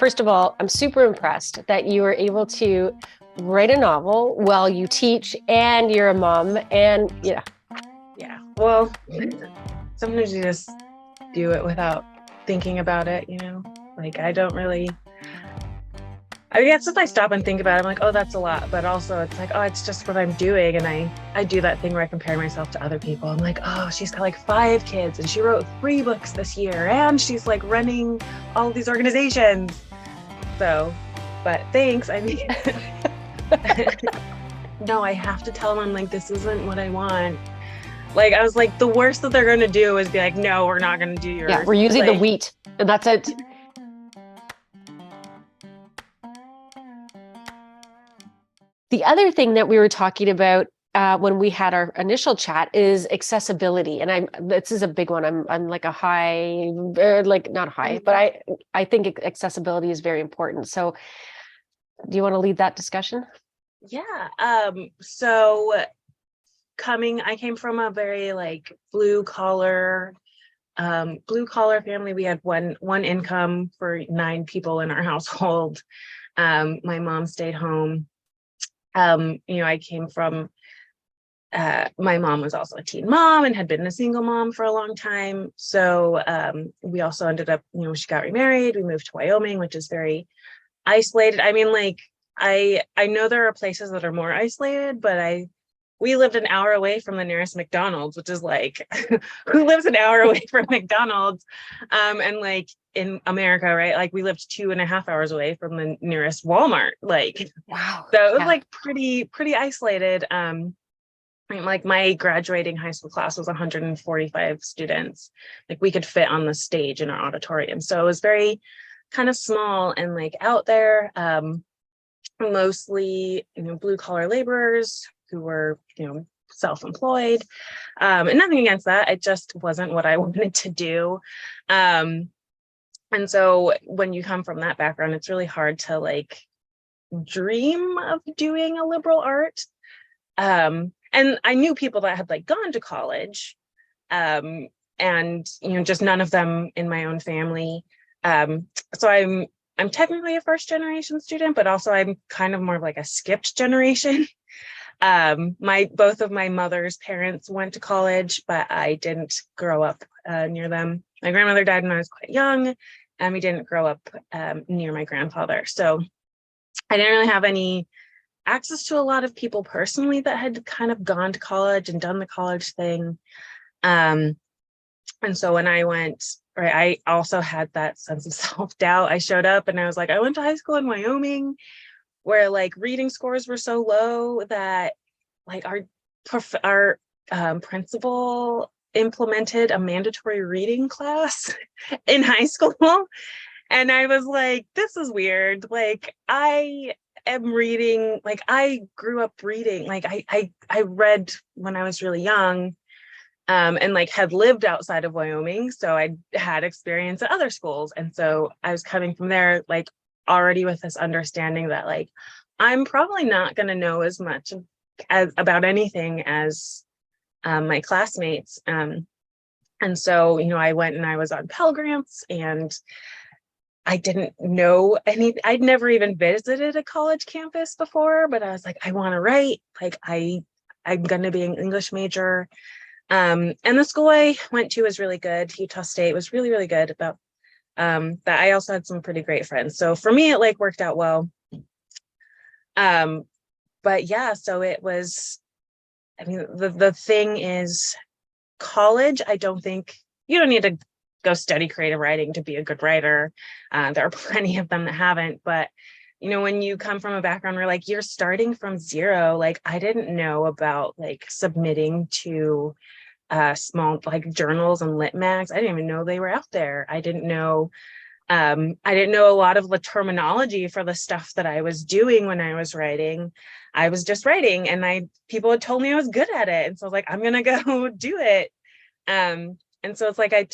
First of all, I'm super impressed that you were able to write a novel while you teach and you're a mom. And Yeah. Well, sometimes you just do it without thinking about it, Like I don't really, I guess if I stop and think about it, I'm like, oh, that's a lot. But also it's like, oh, it's just what I'm doing. And I do that thing where I compare myself to other people. I'm like, oh, she's got like 5 kids and she wrote 3 books this year and she's like running all these organizations. So, but thanks. I mean, no, I have to tell them, I'm like, this isn't what I want. Like, I was like, the worst that they're going to do is be like, no, we're not going to do yours. yeah, we're using the Like, wheat and that's it. The other thing that we were talking about when we had our initial chat is accessibility, and this is a big one. I'm like a high, like not high, but I think accessibility is very important. So, do you want to lead that discussion? yeah. So I came from a very like blue collar family. We had one income for 9 people in our household. My mom stayed home. I came from my mom was also a teen mom and had been a single mom for a long time. So we also ended up, she got remarried. We moved to Wyoming, which is very isolated. I mean, like I know there are places that are more isolated, but we lived an hour away from the nearest McDonald's, which is like, who lives an hour away from McDonald's? And like in America, right? Like we lived 2.5 hours away from the nearest Walmart. Like, Wow. so it was like pretty isolated. Like my graduating high school class was 145 students. Like we could fit on the stage in our auditorium. So it was very kind of small and like out there, mostly, blue collar laborers who were, self-employed, and nothing against that. It just wasn't what I wanted to do. And so when you come from that background, it's really hard to like dream of doing a liberal art. And I knew people that had like gone to college, and just none of them in my own family. So I'm technically a first generation student, but also I'm kind of more of like a skipped generation. Both of my mother's parents went to college, but I didn't grow up near them. My grandmother died when I was quite young, and we didn't grow up near my grandfather. So I didn't really have any access to a lot of people personally that had kind of gone to college and done the college thing. And so when I went, right, I also had that sense of self-doubt. I showed up and I was like, I went to high school in Wyoming where like reading scores were so low that like our principal implemented a mandatory reading class in high school. And I was like, this is weird. Like I am reading, like I grew up reading, like I read when I was really young, and like had lived outside of Wyoming. So I had experience at other schools. And so I was coming from there, like already with this understanding that like, I'm probably not going to know as much about anything as my classmates. And so, I went and I was on Pell Grants and I didn't know I'd never even visited a college campus before, but I was like, I want to write. Like I'm going to be an English major. And the school I went to was really good. Utah State was really, really good about that. I also had some pretty great friends. So for me, it like worked out well. But yeah, so it was, I mean, the thing is college, I don't think you don't need to go study creative writing to be a good writer. There are plenty of them that haven't, but when you come from a background where like you're starting from zero, like I didn't know about like submitting to small like journals and lit mags. I didn't even know they were out there. I didn't know a lot of the terminology for the stuff that I was doing when I was writing. I was just writing and people had told me I was good at it. And so I was like, I'm going to go do it. And so it's like,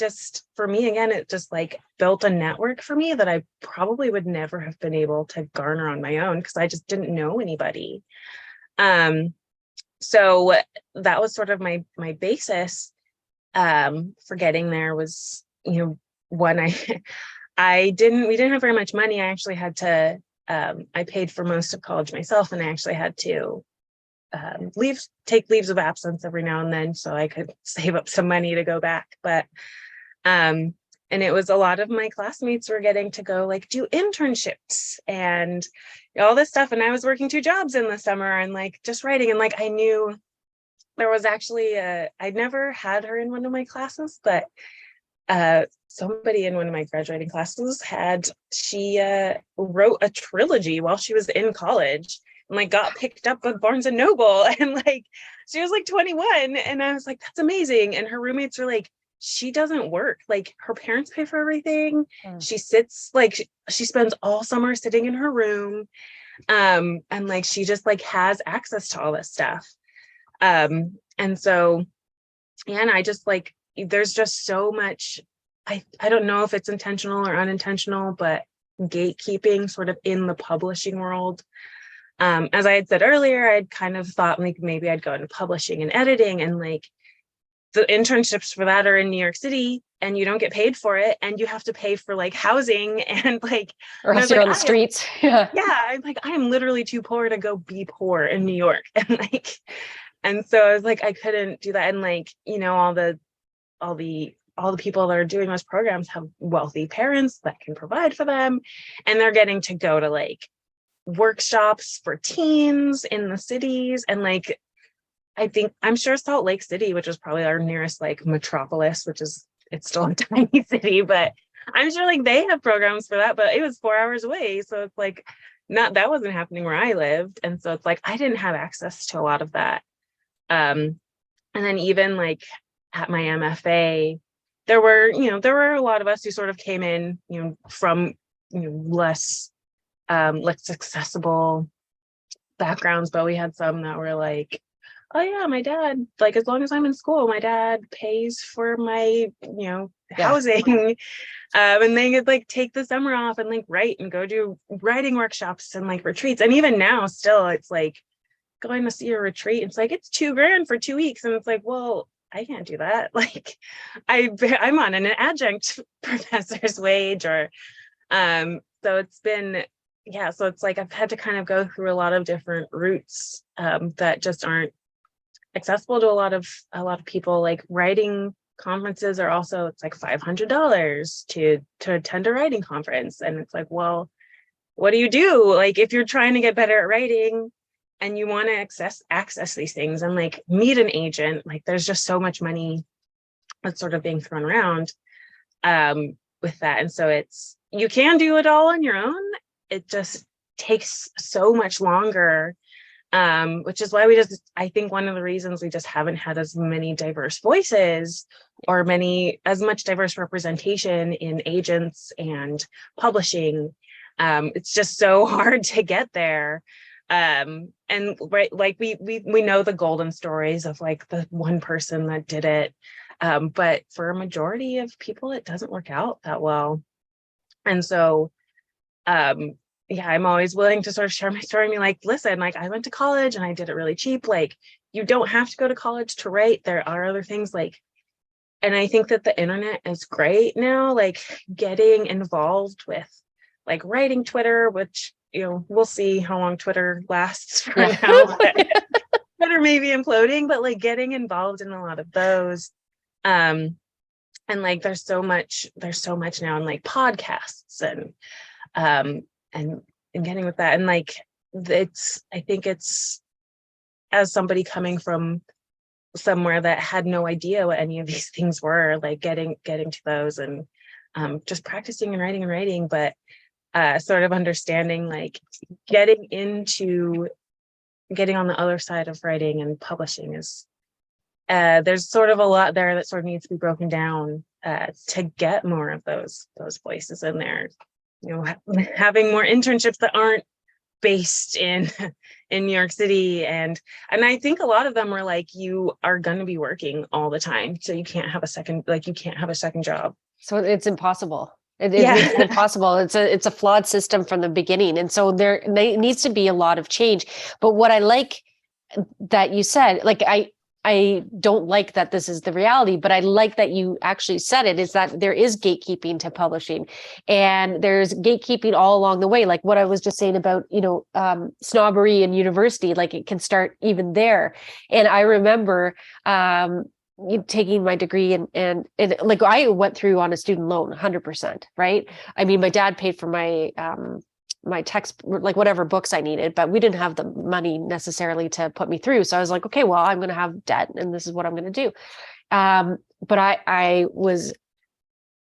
for me, again, it just like built a network for me that I probably would never have been able to garner on my own because I just didn't know anybody. So that was sort of my basis for getting there was, when we didn't have very much money. I actually had to, I paid for most of college myself, and I actually had to take leaves of absence every now and then so I could save up some money to go back. But and it was a lot of my classmates were getting to go like do internships and all this stuff, and I was working 2 jobs in the summer and like just writing. And like I knew there was actually I'd never had her in one of my classes, but somebody in one of my graduating classes she wrote a trilogy while she was in college, and like got picked up with Barnes and Noble, and like she was like 21, and I was like, that's amazing. And her roommates were like, she doesn't work, like her parents pay for everything. She sits like she spends all summer sitting in her room, and like she just like has access to all this stuff. And so yeah, and I just like, there's just so much, I don't know if it's intentional or unintentional, but gatekeeping sort of in the publishing world. As I had said earlier, I'd kind of thought like maybe I'd go into publishing and editing, and like the internships for that are in New York City, and you don't get paid for it, and you have to pay for like housing and like, or else you're on the streets. Yeah, I'm like, I'm literally too poor to go be poor in New York. And like, and so I was like, I couldn't do that. And like, you know, all the people that are doing those programs have wealthy parents that can provide for them, and they're getting to go to like workshops for teens in the cities. And like, I'm sure Salt Lake City, which is probably our nearest like metropolis, it's still a tiny city, but I'm sure like they have programs for that, but it was 4 hours away. So it's like, that wasn't happening where I lived. And so it's like, I didn't have access to a lot of that. And then even like at my MFA, there were a lot of us who sort of came in, from, less accessible backgrounds, but we had some that were like, oh yeah, my dad, like as long as I'm in school, my dad pays for my, housing. And they could like take the summer off and like write and go do writing workshops and like retreats. And even now still, it's like going to see a retreat, it's like, it's $2,000 for 2 weeks. And it's like, well, I can't do that. Like I'm on an adjunct professor's wage, or so it's been, yeah, so it's like I've had to kind of go through a lot of different routes that just aren't accessible to a lot of people. Like writing conferences are also, it's like $500 to attend a writing conference. And it's like, well, what do you do? Like if you're trying to get better at writing and you want to access these things and like meet an agent, like there's just so much money that's sort of being thrown around with that. And so you can do it all on your own. It just takes so much longer, which is why I think one of the reasons we just haven't had as many diverse voices or as much diverse representation in agents and publishing. It's just so hard to get there. And right, like we know the golden stories of like the one person that did it. But for a majority of people, it doesn't work out that well. And so, yeah, I'm always willing to sort of share my story and be like, listen, like I went to college and I did it really cheap. Like you don't have to go to college to write. There are other things like, and I think that the internet is great now, like getting involved with like writing Twitter, which, we'll see how long Twitter lasts for now. Twitter may be imploding, but like getting involved in a lot of those. And like there's so much now in like podcasts and getting with that. And like I think it's, as somebody coming from somewhere that had no idea what any of these things were, like getting to those and just practicing and writing, but sort of understanding, like getting on the other side of writing and publishing is there's sort of a lot there that sort of needs to be broken down to get more of those voices in there. Having more internships that aren't based in New York City, and I think a lot of them are like, you are going to be working all the time, so you can't have a second job. So it's impossible. It's impossible. It's a flawed system from the beginning, and so there needs to be a lot of change. But what I like that you said, like I don't like that this is the reality, but I like that you actually said it, is that there is gatekeeping to publishing, and there's gatekeeping all along the way. Like what I was just saying about, snobbery in university, like it can start even there. And I remember, taking my degree and like I went through on a student loan 100%, right? I mean, my dad paid for my text, like whatever books I needed, but we didn't have the money necessarily to put me through. So I was like, okay, well, I'm going to have debt and this is what I'm going to do. But I was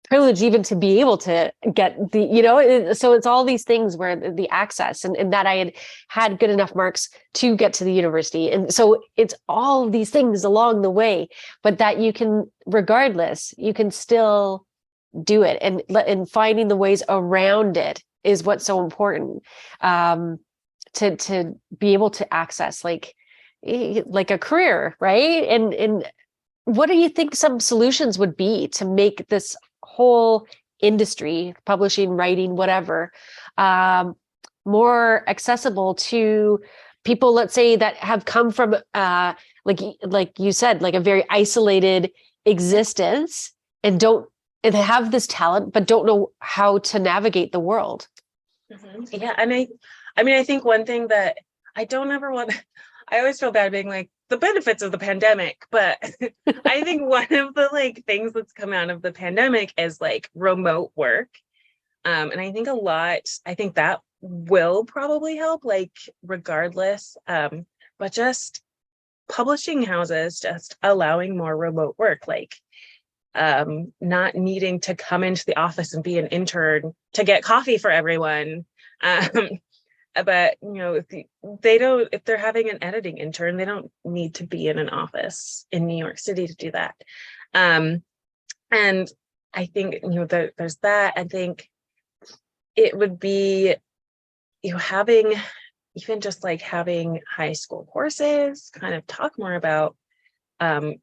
privileged even to be able to get so it's all these things where the access and that I had good enough marks to get to the university. And so it's all these things along the way, but that you can, regardless, you can still do it, and finding the ways around it is what's so important, to be able to access like a career, right? And what do you think some solutions would be to make this whole industry, publishing, writing, whatever, more accessible to people, let's say, that have come from like you said, like a very isolated existence, and they have this talent but don't know how to navigate the world? Yeah. And I think one thing that I don't ever want, I always feel bad being like the benefits of the pandemic, but I think one of the like things that's come out of the pandemic is like remote work. And I think that will probably help, like regardless, but just publishing houses, just allowing more remote work, like not needing to come into the office and be an intern to get coffee for everyone. But if they're having an editing intern, they don't need to be in an office in New York City to do that. And I think, there's that. I think it would be, having even just like having high school courses kind of talk more about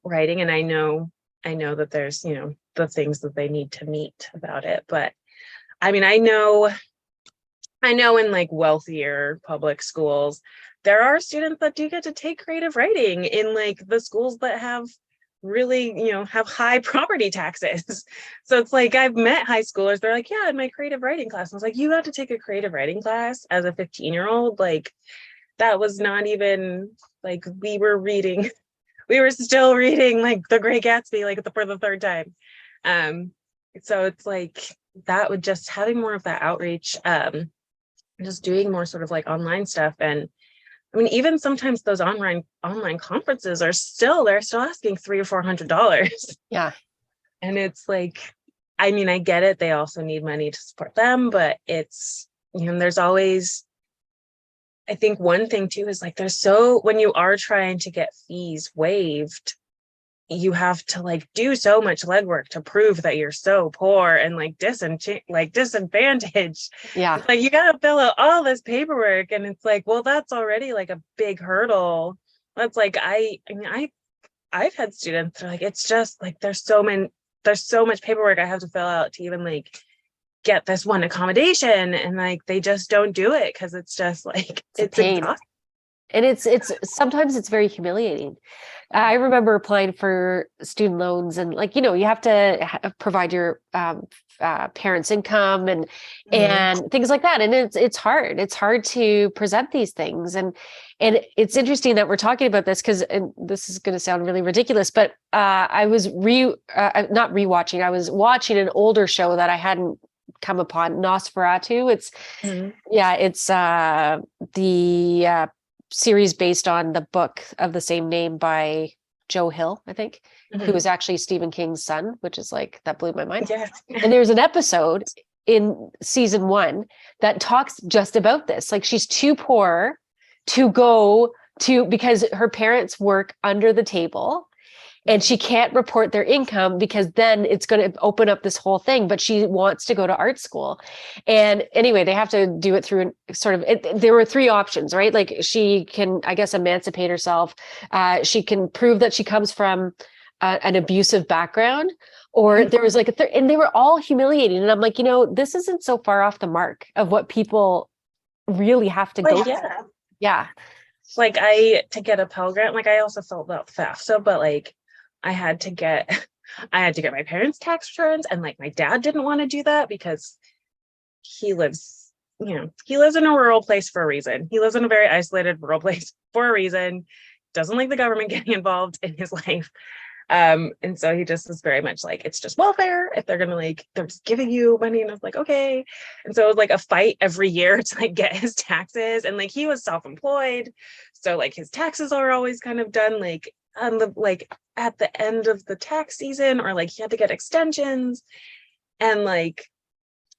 writing. And I know that there's, the things that they need to meet about it. But I mean, I know in like wealthier public schools, there are students that do get to take creative writing in like the schools that have really, have high property taxes. So it's like, I've met high schoolers, they're like, yeah, in my creative writing class. I was like, you had to take a creative writing class as a 15-year-old? Like, that was not even like, we were still reading like The Great Gatsby, like for the third time. So it's like, that would just having more of that outreach, just doing more sort of like online stuff. And I mean, even sometimes those online conferences they're still asking $300 or $400. Yeah. And it's like, I mean, I get it. They also need money to support them, but it's, there's always, I think one thing too is like, when you are trying to get fees waived, you have to like do so much legwork to prove that you're so poor and like disadvantaged. Yeah. It's like, you got to fill out all this paperwork. And it's like, well, that's already like a big hurdle. That's like, I've had students that are like, it's just like, there's so much paperwork I have to fill out to even like get this one accommodation. And like, they just don't do it. Cause it's just like, it's exhausting. And it's sometimes it's very humiliating. I remember applying for student loans, and like, you have to provide your parents' income and things like that. And it's hard. It's hard to present these things. And it's interesting that we're talking about this because, and this is going to sound really ridiculous, but I was not rewatching. I was watching an older show that I hadn't come upon, Nosferatu. It's the series based on the book of the same name by Joe Hill, I think, who was actually Stephen King's son, which is like, that blew my mind. Yeah. And there's an episode in season 1 that talks just about this. Like, she's too poor to go to, because her parents work under the table and she can't report their income because then it's going to open up this whole thing, but she wants to go to art school. And anyway, they have to do it through there were 3 options, right? Like, she can, I guess, emancipate herself. She can prove that she comes from an abusive background, or there was like and they were all humiliating. And I'm like, this isn't so far off the mark of what people really have to go through. Yeah. like to get a Pell Grant, like I also filled out the FAFSA, but like I had to get my parents' tax returns, and like my dad didn't want to do that because he lives in a rural place for a reason. He lives in a very isolated rural place for a reason. Doesn't like the government getting involved in his life. And so he just was very much like, it's just welfare. If they're gonna like, they're just giving you money. And I was like, okay. And so it was like a fight every year to like get his taxes. And like he was self-employed. So like his taxes are always kind of done like on the like at the end of the tax season, or like he had to get extensions. And like,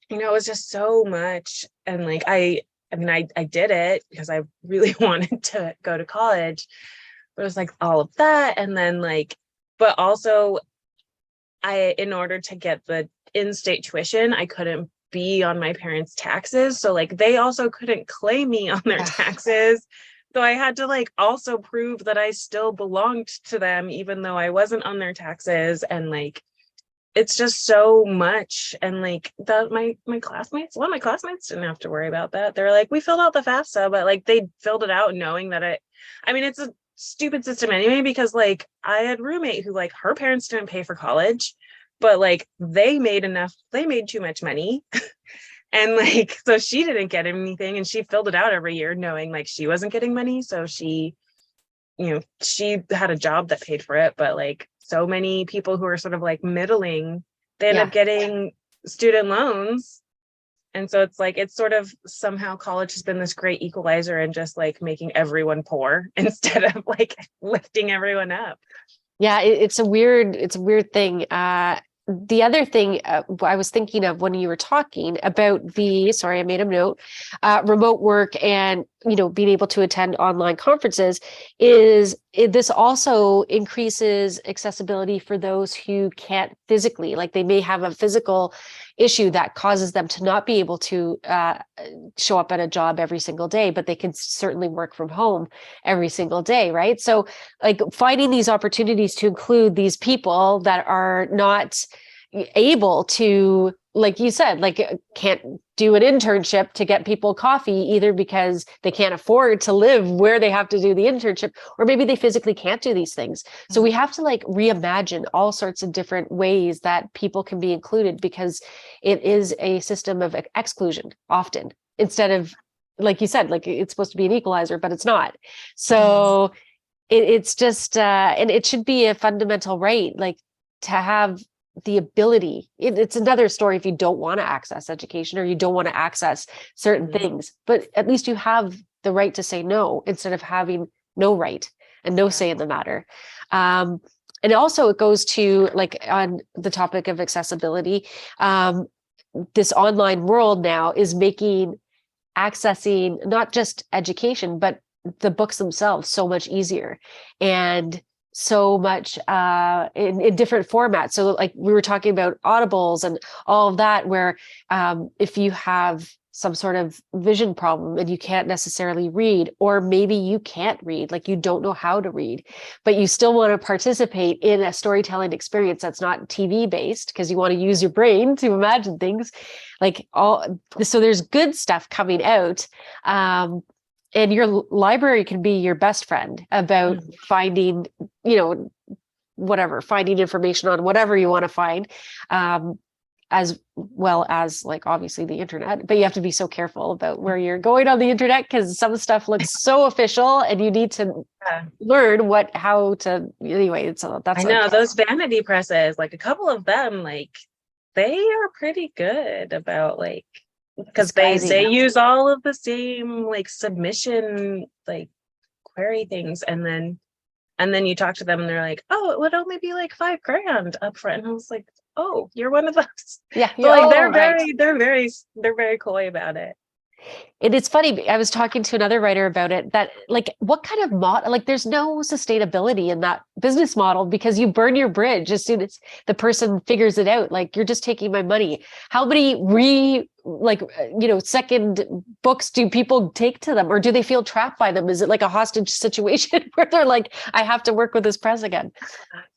it was just so much. And like I did it because I really wanted to go to college. But it was like all of that. And then like, but also in order to get the in-state tuition, I couldn't be on my parents' taxes. So like they also couldn't claim me on their taxes. So I had to like also prove that I still belonged to them, even though I wasn't on their taxes. And like, it's just so much. And like my classmates, one of my classmates didn't have to worry about that. They're like, we filled out the FAFSA, but like they filled it out knowing that it's a stupid system anyway, because like I had a roommate who like her parents didn't pay for college, but like they made too much money. And like, so she didn't get anything, and she filled it out every year knowing like she wasn't getting money. So she had a job that paid for it, but like so many people who are sort of like middling, they end up getting student loans. And so it's like, it's sort of somehow college has been this great equalizer and just like making everyone poor instead of like lifting everyone up. Yeah, it's a weird thing. The other thing I was thinking of when you were talking about sorry, I made a note, remote work and, being able to attend online conferences this also increases accessibility for those who can't physically, like they may have a physical issue that causes them to not be able to show up at a job every single day, but they can certainly work from home every single day, right? So like finding these opportunities to include these people that are not able to, like you said, like can't do an internship to get people coffee, either because they can't afford to live where they have to do the internship, or maybe they physically can't do these things. So we have to like reimagine all sorts of different ways that people can be included, because it is a system of exclusion often, instead of, like you said, like it's supposed to be an equalizer, but it's not. So it's just and it should be a fundamental right, like to have the ability. It's another story if you don't want to access education or you don't want to access certain things, but at least you have the right to say no, instead of having no right and no say in the matter. And also it goes to, like, on the topic of accessibility, this online world now is making accessing not just education, but the books themselves so much easier, and so much in different formats. So like we were talking about audibles and all of that, where if you have some sort of vision problem and you can't necessarily read, or maybe you can't read, like you don't know how to read, but you still want to participate in a storytelling experience that's not TV based, because you want to use your brain to imagine things, like so there's good stuff coming out. And your library can be your best friend about finding, finding information on whatever you want to find, as well as, like, obviously the internet. But you have to be so careful about where you're going on the internet, because some stuff looks so official and you need to learn I know those vanity presses, like a couple of them, like they are pretty good about like, because they use all of the same like submission like query things, and then you talk to them and they're like, oh, it would only be like $5,000 up front. And I was like, oh, you're one of those. Yeah. So like they're very coy about it. And it's funny, I was talking to another writer about it, that like, what kind of model, like there's no sustainability in that business model, because you burn your bridge as soon as the person figures it out. Like, you're just taking my money. How many second books do people take to them, or do they feel trapped by them? Is it like a hostage situation where they're like, I have to work with this press again?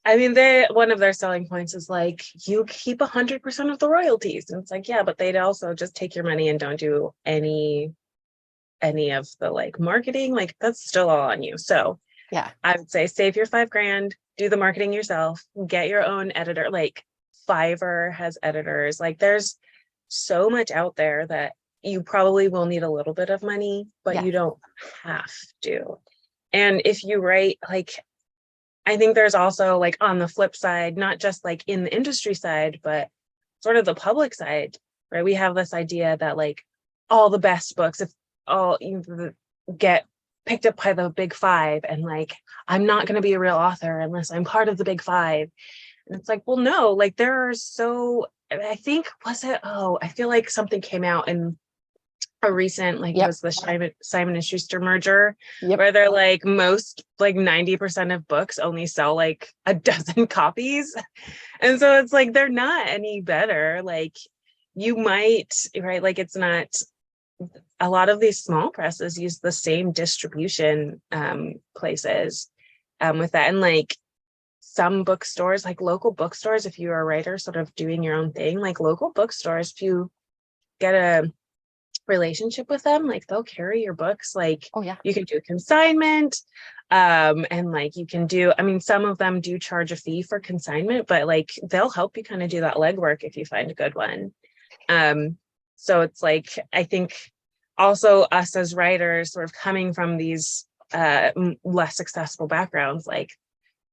I mean, one of their selling points is like, you keep 100% of the royalties. And it's like, yeah, but they'd also just take your money and don't do any any of the like marketing, like that's still all on you. So Yeah. I would say save your $5,000, do the marketing yourself, get your own editor. Like Fiverr has editors. Like there's so much out there that you probably will need a little bit of money, but Yeah. you don't have to. And if you write, like, I think there's also like on the flip side, not just like in the industry side, but sort of the public side, right? We have this idea that like all the best books, if all you get picked up by the big five, and like, I'm not going to be a real author unless I'm part of the big five. And it's like, well, no, like there are so, I think, I feel like something came out in a recent, like it was the Simon and Schuster merger, where they're like most like 90% of books only sell like a dozen copies. And so it's like they're not any better. Like you might, right? Like it's not, a lot of these small presses use the same distribution places with that. And like some bookstores, like local bookstores, if you're a writer sort of doing your own thing, like local bookstores, if you get a relationship with them, like they'll carry your books. Like you can do consignment, and like you can do, I mean, some of them do charge a fee for consignment, but like they'll help you kind of do that legwork if you find a good one. So it's like, I think also us as writers sort of coming from these less successful backgrounds, like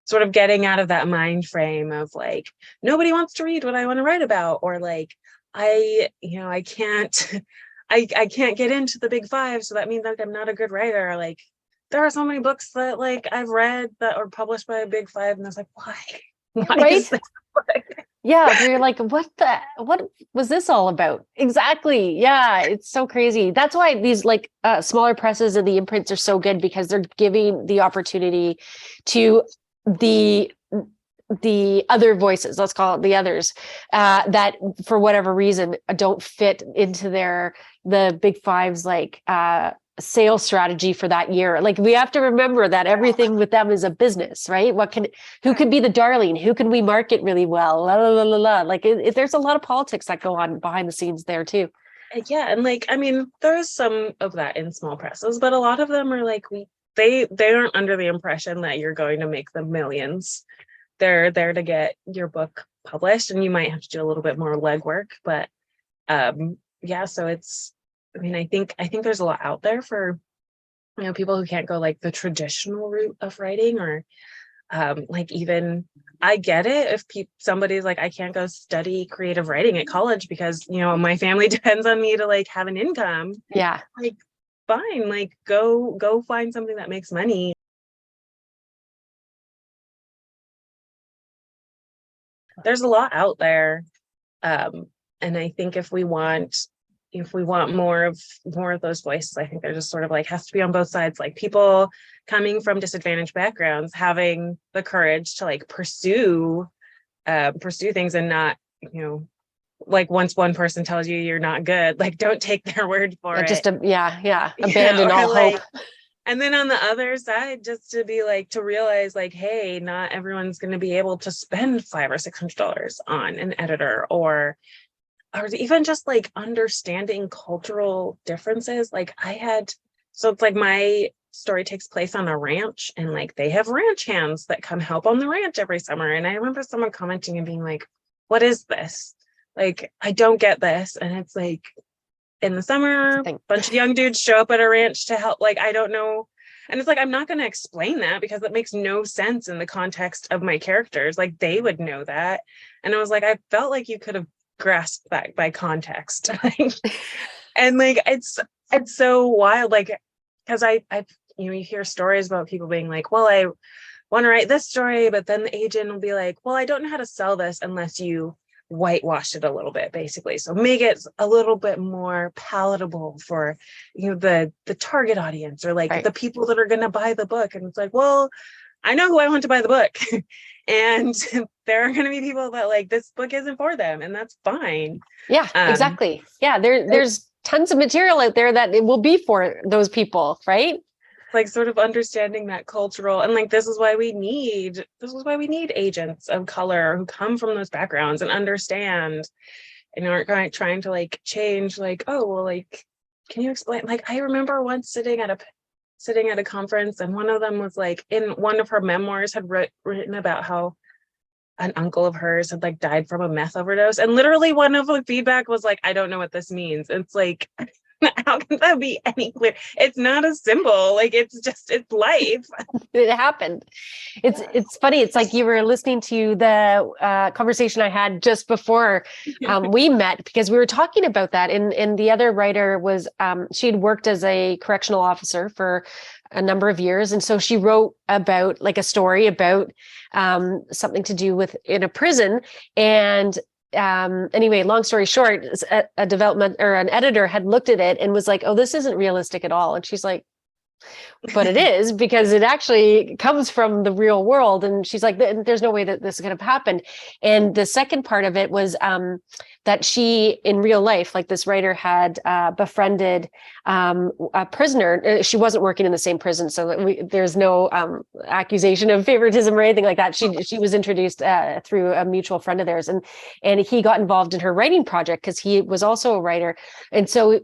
sort of getting out of that mind frame of like, nobody wants to read what I want to write about, or like, I can't I can't get into the big five, so that means like I'm not a good writer. Like there are so many books that like I've read that are published by a big five, and I was like, why Right? is this? Yeah, you're like, what was this all about? Exactly. Yeah, it's so crazy. That's why these like smaller presses and the imprints are so good, because they're giving the opportunity to the other voices, let's call it the others, that for whatever reason don't fit into the big fives like sales strategy for that year. Like we have to remember that everything with them is a business, right? Who can be the darling? Who can we market really well? La, la, la, la, la. Like there's a lot of politics that go on behind the scenes there too. Yeah, and like, I mean, there's some of that in small presses, but a lot of them are like, they aren't under the impression that you're going to make them millions. They're there to get your book published, and you might have to do a little bit more legwork, but yeah, so it's, I mean, I think there's a lot out there for, people who can't go like the traditional route of writing, or like, even I get it if somebody's like, I can't go study creative writing at college because my family depends on me to like have an income. Yeah, like fine, like go find something that makes money. There's a lot out there, and I think if we want more of those voices, I think they're just sort of like, has to be on both sides, like people coming from disadvantaged backgrounds having the courage to like pursue things, and not, like once one person tells you you're not good, like don't take their word for it. just abandon all like, hope. And then on the other side, just to be like, to realize like, hey, not everyone's going to be able to spend $500 or $600 on an editor, or even just like understanding cultural differences. Like so it's like my story takes place on a ranch, and like they have ranch hands that come help on the ranch every summer. And I remember someone commenting and being like, what is this? Like, I don't get this. And it's like, in the summer, a bunch of young dudes show up at a ranch to help. Like, I don't know. And it's like, I'm not going to explain that because it makes no sense in the context of my characters. Like, they would know that. And I was like, I felt like you could have grasped that by context. And like, it's so wild. Like, because you hear stories about people being like, well, I want to write this story, but then the agent will be like, well, I don't know how to sell this unless you whitewash it a little bit, basically. So make it a little bit more palatable for, the target audience, or like the people that are going to buy the book. And it's like, well, I know who I want to buy the book. And there are going to be people that like, this book isn't for them, and that's fine. Yeah, exactly. Yeah, there's tons of material out there that it will be for those people, right? Like sort of understanding that cultural, and like this is why we need agents of color who come from those backgrounds and understand, and aren't trying to like change, like, oh well, like can you explain? Like, I remember once sitting at a conference, and one of them was like, in one of her memoirs had written about how an uncle of hers had like died from a meth overdose. And literally one of the feedback was like, I don't know what this means. It's like, how can that be any clear? It's not a symbol. Like, it's life. It happened. It's funny. It's like you were listening to the conversation I had just before we met, because we were talking about that. And the other writer was she had worked as a correctional officer for a number of years, and so she wrote about like a story about something to do with in a prison. And anyway, long story short, a development or an editor had looked at it and was like, "Oh, this isn't realistic at all." And she's like, but it is, because it actually comes from the real world. And she's like, there's no way that this could have happened. And the second part of it was that she, in real life, like this writer had befriended a prisoner. She wasn't working in the same prison, so there's no accusation of favoritism or anything like that. She was introduced through a mutual friend of theirs, and he got involved in her writing project because he was also a writer. And so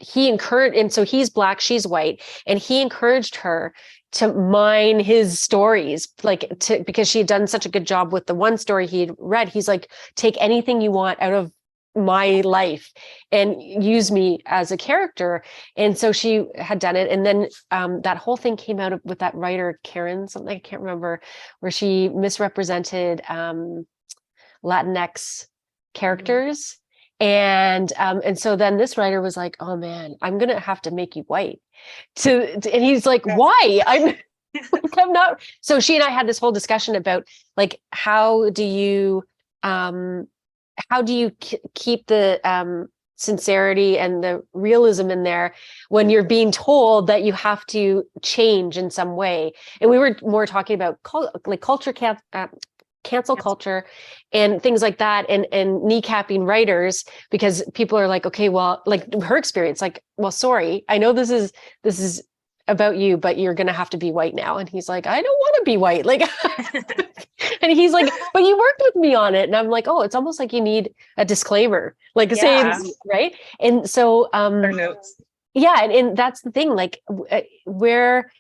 he encouraged, and so he's Black, she's white, and he encouraged her to mine his stories, because she had done such a good job with the one story he'd read. He's like, take anything you want out of my life and use me as a character. And so she had done it. And then that whole thing came out with that writer, Karen, something I can't remember, where she misrepresented Latinx characters. And so then this writer was like, oh man, I'm going to have to make you white and he's like, why? I'm not. So she and I had this whole discussion about like, how do you keep the sincerity and the realism in there when you're being told that you have to change in some way? And we were more talking about cancel culture and things like that, and kneecapping writers, because people are like, okay, well, like her experience, like, well, sorry, I know this is about you, but you're gonna have to be white now. And he's like, I don't want to be white, like and he's like, but you worked with me on it. And I'm like, oh, it's almost like you need a disclaimer, like saying, right? And so Our notes. Yeah, and that's the thing, like where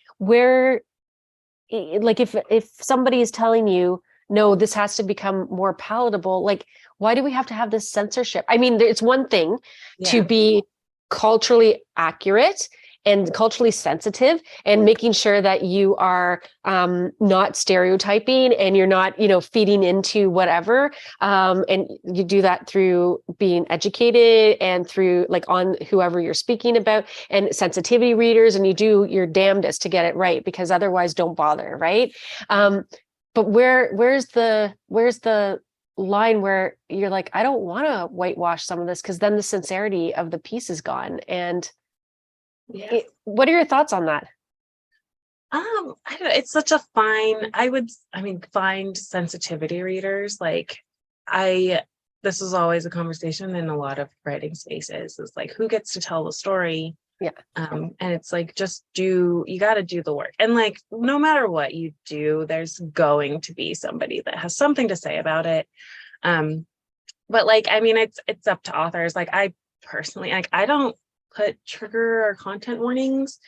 like if somebody is telling you, no, this has to become more palatable, like, why do we have to have this censorship? I mean, it's one thing to be culturally accurate and culturally sensitive and making sure that you are not stereotyping and you're not, feeding into whatever. And you do that through being educated and through like on whoever you're speaking about and sensitivity readers, and you do your damnedest to get it right, because otherwise don't bother, right? But where's the line where you're like, I don't want to whitewash some of this, because then the sincerity of the piece is gone. And what are your thoughts on that? I don't know. It's such a find sensitivity readers. Like, this is always a conversation in a lot of writing spaces, is like, who gets to tell the story? Yeah. And it's like, you got to do the work. And like, no matter what you do, there's going to be somebody that has something to say about it. But like, I mean, it's up to authors. Like, I personally, like, I don't put trigger or content warnings.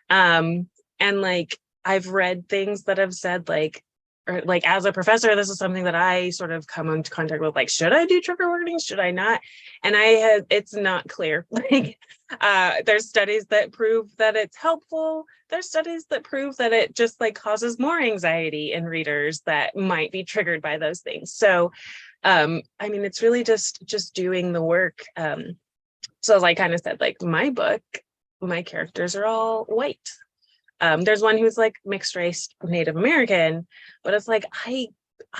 And like, I've read things that have said like, or like, as a professor, this is something that I sort of come into contact with, like, should I do trigger warnings? Should I not? And it's not clear. Like, there's studies that prove that it's helpful. There's studies that prove that it just like causes more anxiety in readers that might be triggered by those things. So, I mean, it's really just doing the work. So as I kind of said, like, my book, my characters are all white. There's one who's like mixed race Native American, but it's like, I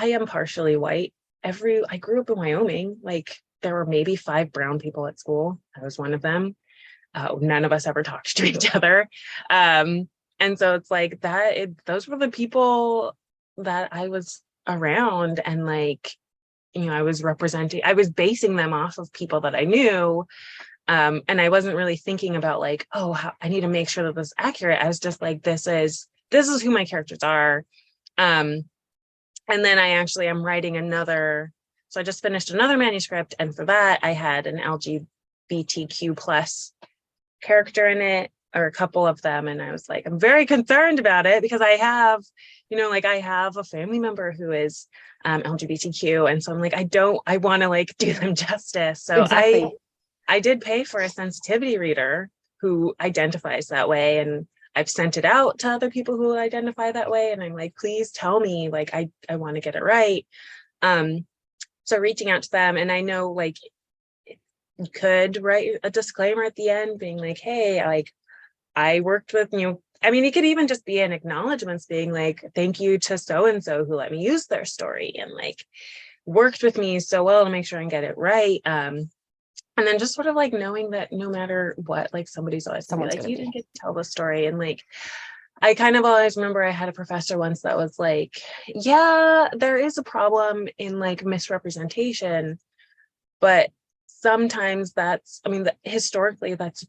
am partially white. I grew up in Wyoming. Like, there were maybe 5 brown people at school. I was one of them. None of us ever talked to each other. And so it's like those were the people that I was around. And like, I was basing them off of people that I knew. And I wasn't really thinking about like, I need to make sure that this is accurate. I was just like, this is who my characters are. And then I'm writing another. So I just finished another manuscript. And for that, I had an LGBTQ plus character in it, or a couple of them, and I was like, I'm very concerned about it because I have, like I have a family member who is LGBTQ, and so I'm like, I want to like do them justice. So Exactly. I did pay for a sensitivity reader who identifies that way, and I've sent it out to other people who identify that way, and I'm like, please tell me, like I want to get it right. So reaching out to them, and I know like you could write a disclaimer at the end being like, hey, like I worked with you. I mean, it could even just be an acknowledgement being like, thank you to so and so who let me use their story and like worked with me so well to make sure I get it right. And then just sort of like knowing that no matter what, like somebody's always gonna be like, you didn't get to tell the story. And like, I kind of always remember I had a professor once that was like, yeah, there is a problem in like misrepresentation, but sometimes historically that's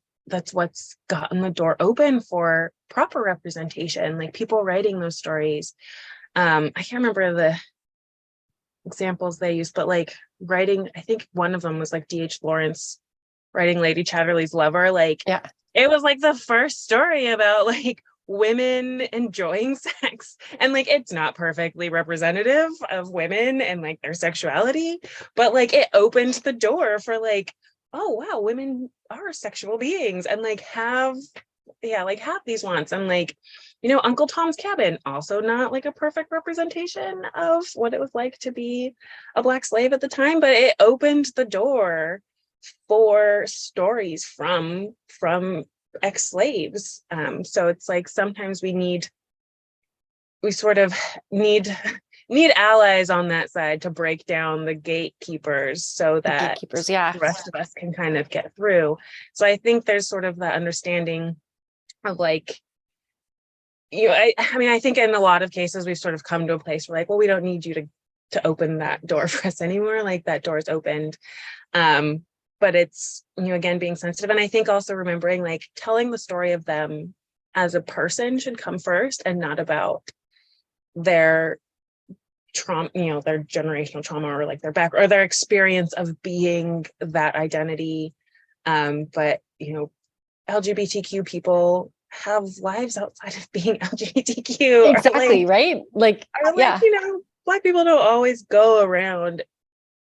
what's gotten the door open for proper representation, like people writing those stories. I can't remember the examples they used, but like writing, I think one of them was like D.H. Lawrence writing Lady Chatterley's Lover. Like, Yeah. it was like the first story about like women enjoying sex, and like it's not perfectly representative of women and like their sexuality, but like it opened the door for like, oh wow, women are sexual beings and like have these wants. And like, Uncle Tom's Cabin, also not like a perfect representation of what it was like to be a Black slave at the time, but it opened the door for stories from ex-slaves. So it's like sometimes we sort of need allies on that side to break down the gatekeepers so that Yeah, the rest of us can kind of get through. So I think there's sort of that understanding of like, I mean, I think in a lot of cases we've sort of come to a place where like, well, we don't need you to open that door for us anymore. Like that door is opened. But it's, again, being sensitive. And I think also remembering like telling the story of them as a person should come first and not about their trauma, their generational trauma or like their back or their experience of being that identity. But, LGBTQ people have lives outside of being LGBTQ. exactly. Right. Like, yeah. Black people don't always go around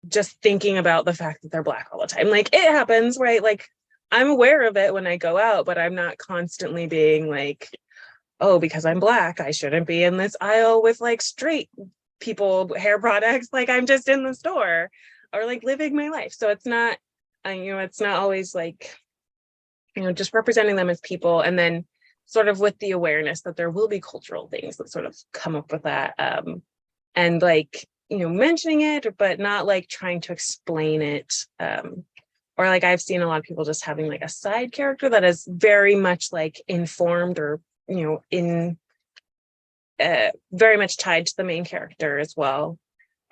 just thinking about the fact that they're Black all the time. Like it happens, right? Like I'm aware of it when I go out, but I'm not constantly being like, oh, because I'm Black, I shouldn't be in this aisle with like straight people hair products. Like I'm just in the store or like living my life. So it's not, it's not always like, just representing them as people, and then sort of with the awareness that there will be cultural things that sort of come up with that. And like, mentioning it, but not like trying to explain it. Or like I've seen a lot of people just having like a side character that is very much like informed or, in very much tied to the main character as well.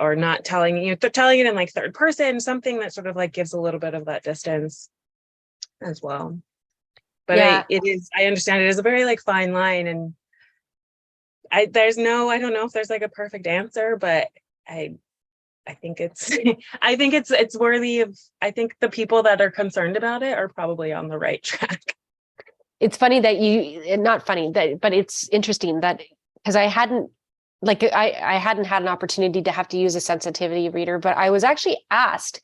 Or not telling, they're telling it in like third person, something that sort of like gives a little bit of that distance as well. But Yeah. I understand it is a very like fine line, and I don't know if there's like a perfect answer, but I think it's it's worthy of, I think the people that are concerned about it are probably on the right track. It's funny that not funny that, but it's interesting that because I hadn't had an opportunity to have to use a sensitivity reader, but I was actually asked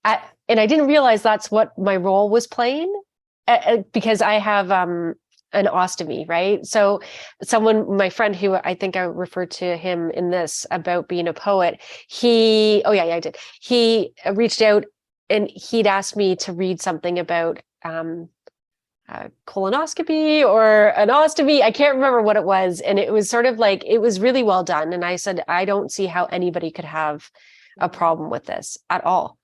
and I didn't realize that's what my role was playing because I have an ostomy, right? So my friend who I think I referred to him in this about being a poet, I did. He reached out and he'd asked me to read something about colonoscopy or an ostomy. I can't remember what it was. And it was sort of like, it was really well done. And I said, I don't see how anybody could have a problem with this at all.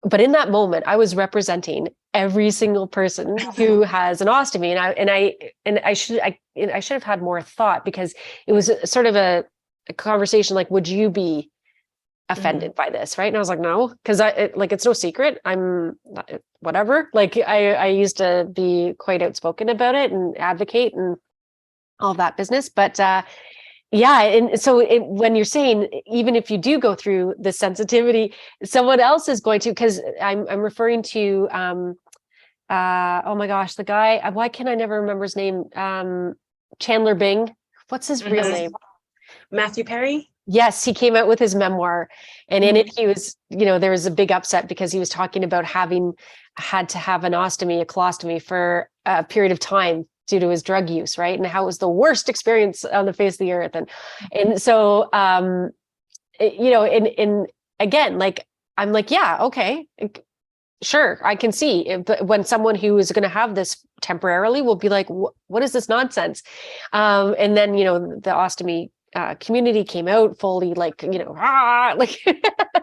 But in that moment, I was representing every single person who has an ostomy, and I should have had more thought, because it was sort of a conversation like, would you be offended by this, right? And I was like, no, because it's no secret. I'm whatever. Like I used to be quite outspoken about it and advocate and all that business, but yeah. And so when you're saying, even if you do go through the sensitivity, someone else is going to, because I'm referring to oh my gosh, the guy, why can I never remember his name? Chandler Bing. What's his real name? Matthew Perry. Yes, he came out with his memoir, and in Mhm. it he was, there was a big upset because he was talking about having had to have a colostomy for a period of time due to his drug use, right? And how it was the worst experience on the face of the earth. And so in again, like I'm like, yeah, okay. Sure, I can see when someone who is going to have this temporarily will be like, what is this nonsense? And then, the ostomy community came out fully like, like,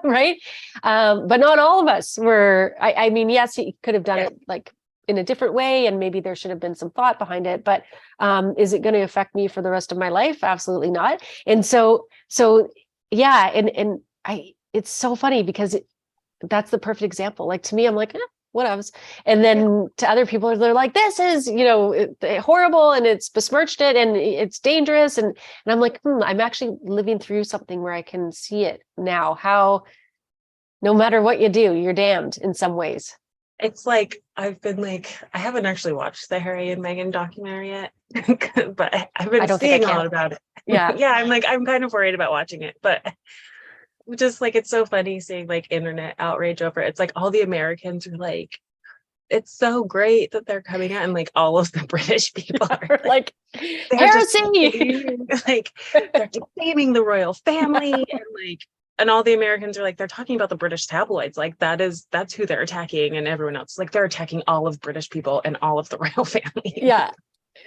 right. But not all of us were, I mean, yes, he could have done it like in a different way, and maybe there should have been some thought behind it, but is it going to affect me for the rest of my life? Absolutely not. And so yeah. And it's so funny because that's the perfect example. Like to me, I'm like, whatever. And then to other people, they're like, this is, horrible, and it's besmirched it, and it's dangerous. And I'm like, I'm actually living through something where I can see it now, how no matter what you do, you're damned in some ways. It's like I haven't actually watched the Harry and Meghan documentary yet, but I've been seeing a lot about it. Yeah. Yeah, I'm kind of worried about watching it, but just like it's so funny seeing like internet outrage over it. It's like all the Americans are like, it's so great that they're coming out, and like all of the British people are like heresy. Like they're defaming the royal family, and all the Americans are like, they're talking about the British tabloids. Like that's who they're attacking, and everyone else, like they're attacking all of British people and all of the royal family. Yeah.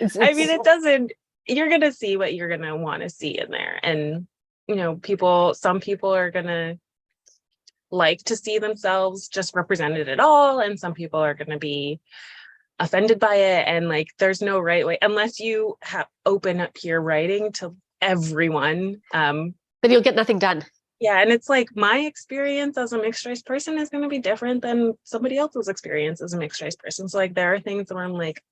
I mean, it doesn't, you're going to see what you're going to want to see in there. And, some people are going to like to see themselves just represented at all. And some people are going to be offended by it. And like, there's no right way, unless you open up your writing to everyone. Then you'll get nothing done. Yeah. And it's like my experience as a mixed race person is going to be different than somebody else's experience as a mixed race person. So like, there are things where I'm like,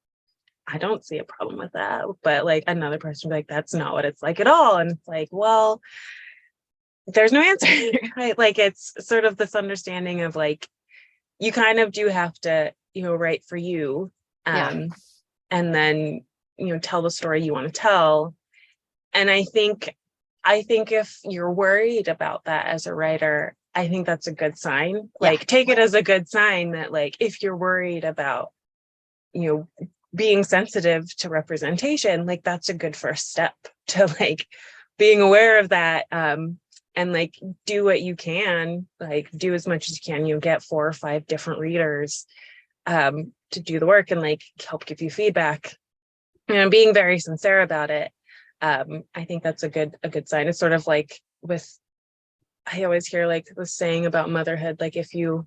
I don't see a problem with that. But like another person will be like, that's not what it's like at all. And it's like, well, there's no answer, right? Like it's sort of this understanding of like, you kind of do have to, write for you. And then, tell the story you want to tell. And I think if you're worried about that as a writer, I think that's a good sign. Like take it as a good sign that like, if you're worried about, being sensitive to representation, like that's a good first step to like being aware of that. And like do what you can, like do as much as you can. You get 4 or 5 different readers to do the work and like help give you feedback, and being very sincere about it. I think that's a good sign. It's sort of like I always hear like the saying about motherhood, like if you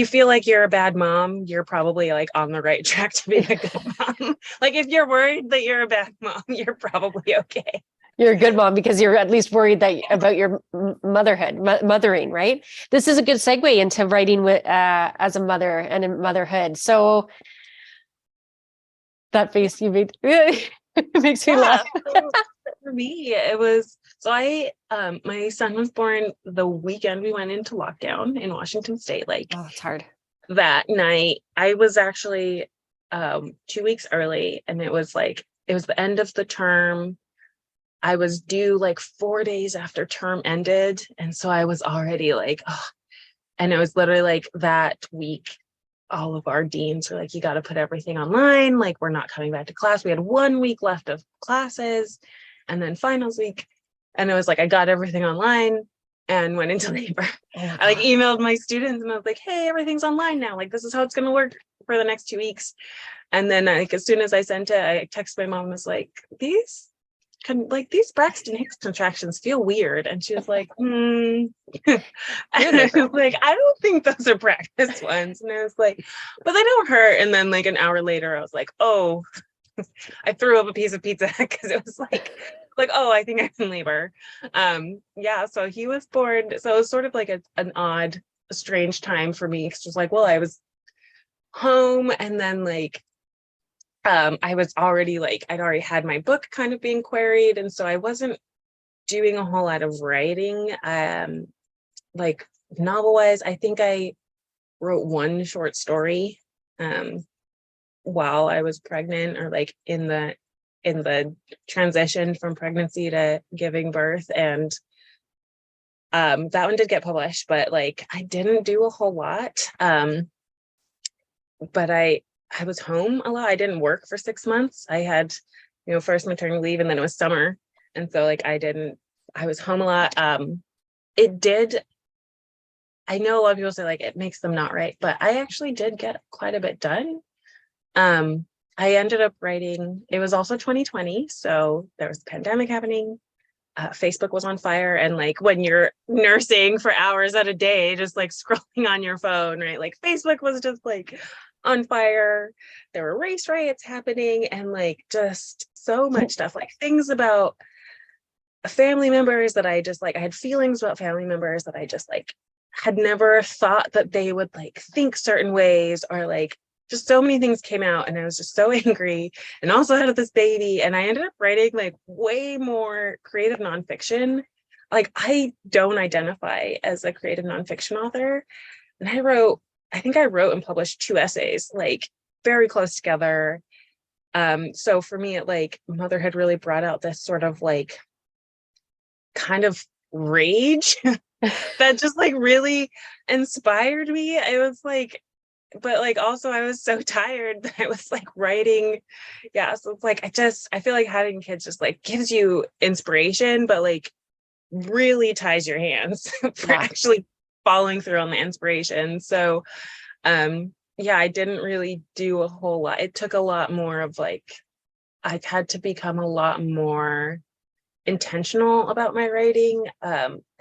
feel like you're a bad mom, you're probably like on the right track to being a good mom. Like if you're worried that you're a bad mom, you're probably okay. You're a good mom because you're at least worried about your mothering, right? This is a good segue into writing with as a mother and in motherhood. So that face you made makes me laugh. For me, it was my son was born the weekend we went into lockdown in Washington State. Like, oh, it's hard. That night, I was actually 2 weeks early, and it was the end of the term. I was due like 4 days after term ended. And so I was already like, oh. And it was literally like that week, all of our deans were like, you got to put everything online. Like, we're not coming back to class. We had 1 week left of classes and then finals week. And it was like, I got everything online and went into labor. I like emailed my students and I was like, hey, everything's online now. Like, this is how it's going to work for the next 2 weeks. And then like, as soon as I sent it, I texted my mom and was like, these Braxton Hicks contractions feel weird. And she was like, and I was like, I don't think those are practice ones. And I was like, but they don't hurt. And then like an hour later, I was like, oh, I threw up a piece of pizza because it was like, oh, I think I'm in labor. So he was born. So it was sort of like an odd, strange time for me. Because it was like, well, I was home, and then like, I was already I'd already had my book kind of being queried. And so I wasn't doing a whole lot of writing. Like novel wise, I think I wrote 1 short story while I was pregnant, or like in the transition from pregnancy to giving birth. And that one did get published, but like I didn't do a whole lot. But I was home a lot. I didn't work for 6 months. I had, first maternity leave, and then it was summer. And so like I was home a lot. It did, I know a lot of people say like it makes them not write, but I actually did get quite a bit done. I ended up writing, it was also 2020. So there was the pandemic happening. Facebook was on fire. And like when you're nursing for hours at a day, just like scrolling on your phone, right? Like Facebook was just like on fire. There were race riots happening, and like just so much stuff, like things about family members that I just like, I had feelings about family members that I just like had never thought that they would like think certain ways, or like just so many things came out, and I was just so angry, and also had this baby. And I ended up writing like way more creative nonfiction. Like I don't identify as a creative nonfiction author. And I think I wrote and published 2 essays, like very close together. So for me, it like motherhood really brought out this sort of like kind of rage that just like really inspired me. I was like, but like also I was so tired that I was like writing. Yeah. So it's like, I feel like having kids just like gives you inspiration, but like really ties your hands for actually following through on the inspiration. So yeah, I didn't really do a whole lot. It took a lot more of like, I've had to become a lot more intentional about my writing,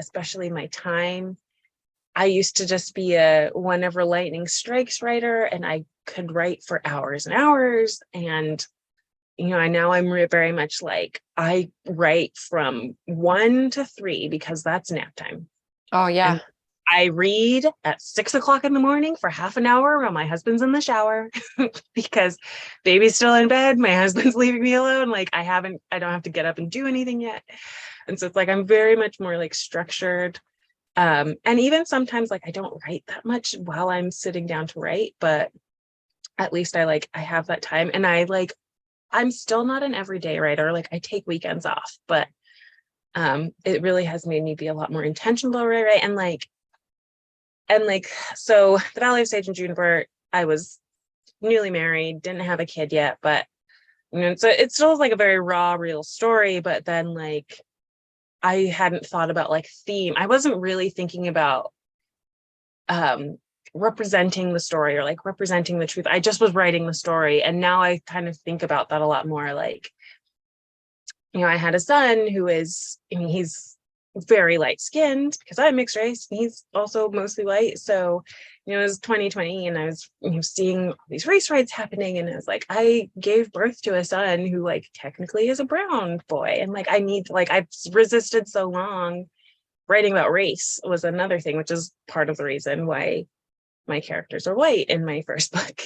especially my time. I used to just be a whenever lightning strikes writer, and I could write for hours and hours. And, I'm very much like, I write from 1 to 3 because that's nap time. Oh, yeah. And I read at 6 o'clock in the morning for half an hour while my husband's in the shower because baby's still in bed. My husband's leaving me alone. Like I don't have to get up and do anything yet. And so it's like, I'm very much more like structured. And even sometimes like I don't write that much while I'm sitting down to write, but at least I have that time. And I'm still not an everyday writer. Like I take weekends off, but it really has made me be a lot more intentional, right? And so the Valley of Sage and Juniper, I was newly married, didn't have a kid yet, but so it still is like a very raw, real story. But then like I hadn't thought about like theme. I wasn't really thinking about representing the story or like representing the truth. I just was writing the story. And now I kind of think about that a lot more. Like, I had a son who he's very light skinned because I'm mixed race. He's also mostly white. So, it was 2020 and I was seeing all these race riots happening. And it was like, I gave birth to a son who like technically is a brown boy. And like, I've resisted so long. Writing about race was another thing, which is part of the reason why my characters are white in my first book.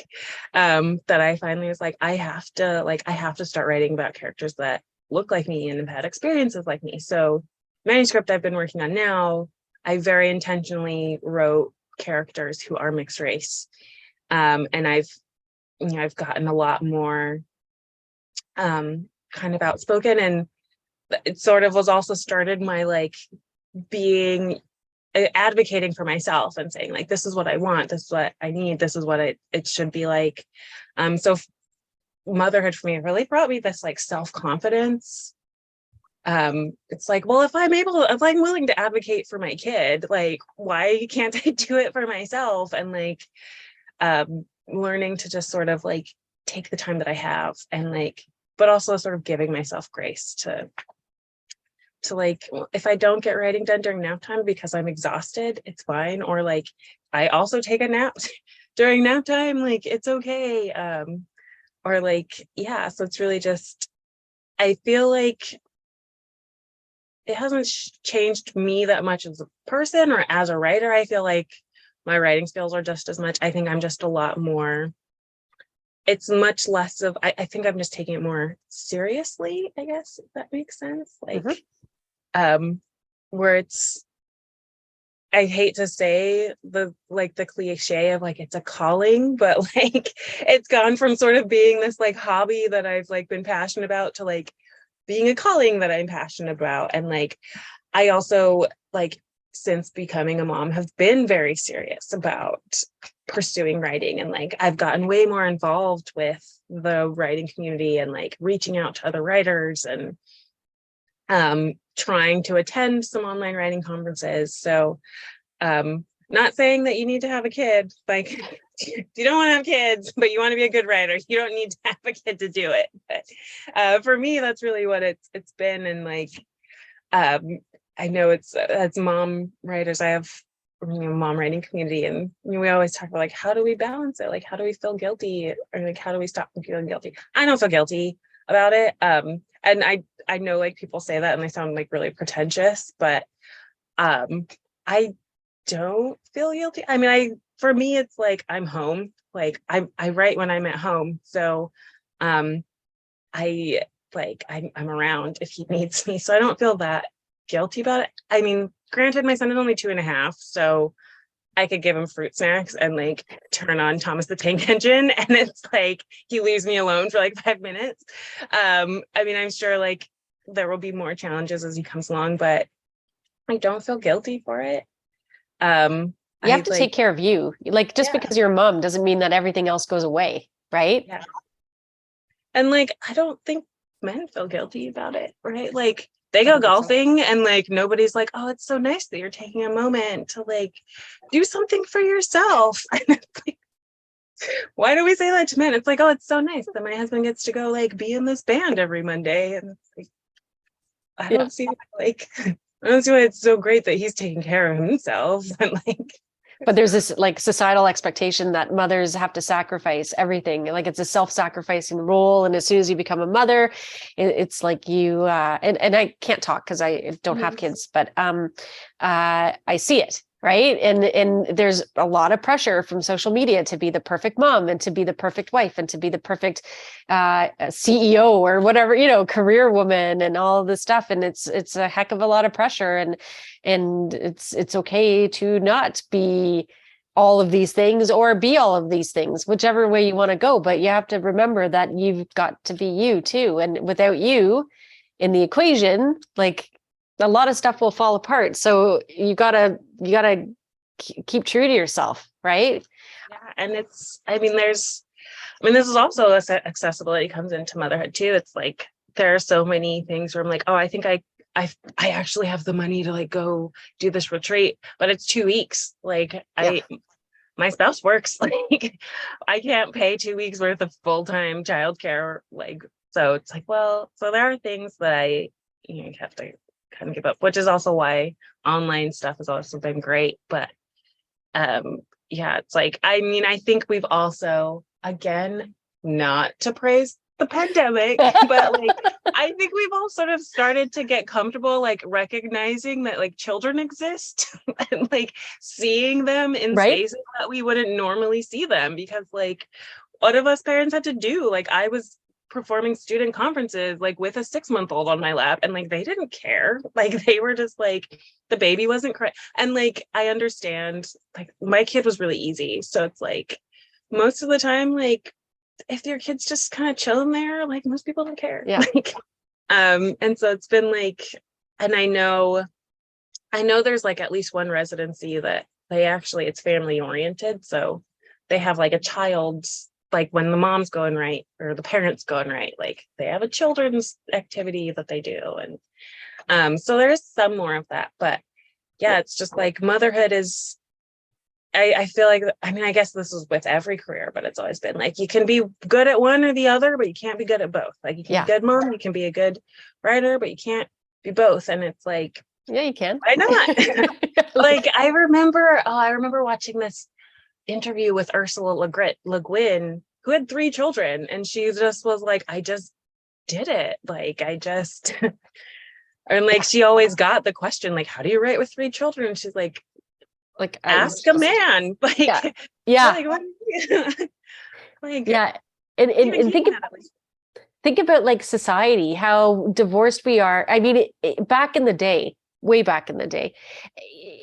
That I finally was like, I have to start writing about characters that look like me and have had experiences like me. So manuscript I've been working on now, I very intentionally wrote characters who are mixed race. And I've gotten a lot more kind of outspoken, and it sort of was also started my like being advocating for myself and saying like, this is what I want, this is what I need, this is what it should be like. So motherhood for me really brought me this like self-confidence. It's like, well, if I'm willing to advocate for my kid, like why can't I do it for myself? And like learning to just sort of like take the time that I have, and like, but also sort of giving myself grace to like, if I don't get writing done during nap time because I'm exhausted, it's fine. Or like, I also take a nap during nap time, like it's okay. Or like, yeah, so it's really just, I feel like it hasn't changed me that much as a person or as a writer. I feel like my writing skills are just as much. I think I'm just a lot more, it's much less of, I think I'm just taking it more seriously, I guess, if that makes sense. Like, where it's, I hate to say the cliche of like it's a calling, but like it's gone from sort of being this like hobby that I've like been passionate about to like being a calling that I'm passionate about. And like I also like since becoming a mom have been very serious about pursuing writing, and like I've gotten way more involved with the writing community and like reaching out to other writers and trying to attend some online writing conferences. So not saying that you need to have a kid, like you don't want to have kids, but you want to be a good writer, you don't need to have a kid to do it. But for me, that's really what it's been. And like I know it's as mom writers, I have mom writing community, and we always talk about like how do we balance it, like how do we feel guilty, or like how do we stop from feeling guilty. I don't feel guilty about it, and I know like people say that and they sound like really pretentious, but I don't feel guilty. I mean, for me it's like I'm home, like I write when I'm at home, so I like I'm around if he needs me, so I don't feel that guilty about it. I mean, granted, my son is only 2.5, so I could give him fruit snacks and like turn on Thomas the Tank Engine, and it's like he leaves me alone for like 5 minutes. I mean, I'm sure like there will be more challenges as he comes along, but I don't feel guilty for it. You have to take care of you. Like just because you're a mom doesn't mean that everything else goes away, right? Yeah. And like I don't think men feel guilty about it, right? Like they go golfing and like nobody's like, oh, it's so nice that you're taking a moment to like do something for yourself. Like, why do we say that to men? It's like, oh, it's so nice that my husband gets to go like be in this band every Monday. And it's like, I don't see like I don't see why it's so great that he's taking care of himself. And like but there's this like societal expectation that mothers have to sacrifice everything. Like it's a self-sacrificing role. And as soon as you become a mother, it's like you, and I can't talk because I don't have kids, but I see it. Right. And there's a lot of pressure from social media to be the perfect mom and to be the perfect wife and to be the perfect CEO or whatever, career woman and all this stuff. And it's a heck of a lot of pressure. And it's okay to not be all of these things or be all of these things, whichever way you want to go. But you have to remember that you've got to be you too. And without you in the equation, like a lot of stuff will fall apart. So you gotta keep true to yourself, right? Yeah, and this is also accessibility comes into motherhood too. It's like there are so many things where I'm like, oh, I think I actually have the money to like go do this retreat, but it's 2 weeks. Like my spouse works, like I can't pay 2 weeks worth of full-time childcare. Like, so it's like, well, so there are things that I have to kind of give up, which is also why online stuff has also been great. But it's like, I mean, I think we've also, again, not to praise the pandemic, but like I think we've all sort of started to get comfortable like recognizing that like children exist and like seeing them in spaces that we wouldn't normally see them, because like what of us parents had to do, like I was performing student conferences like with a 6-month-old on my lap, and like they didn't care, like they were just like the baby wasn't crying. And like I understand, like my kid was really easy, so it's like most of the time, like if your kid's just kind of chilling there, like most people don't care. Like and so it's been like, and I know there's like at least one residency that they actually, it's family oriented, so they have like a child's, like when the mom's going right or the parents going right, like they have a children's activity that they do. And so there is some more of that, but it's just like motherhood is, I feel like, I mean, I guess this is with every career, but it's always been like, you can be good at one or the other, but you can't be good at both. Like you can be a good mom, you can be a good writer, but you can't be both. And it's like, yeah, you can. Why not? Like, I remember watching this interview with Ursula Le Guin, who had 3 children, and she just was like, I just did it. Like, I just, and like, she always got the question, like, how do you write with 3 children? And she's like ask a man. Like, like, what like, and think about like society, how divorced we are. I mean, back in the day, way back in the day.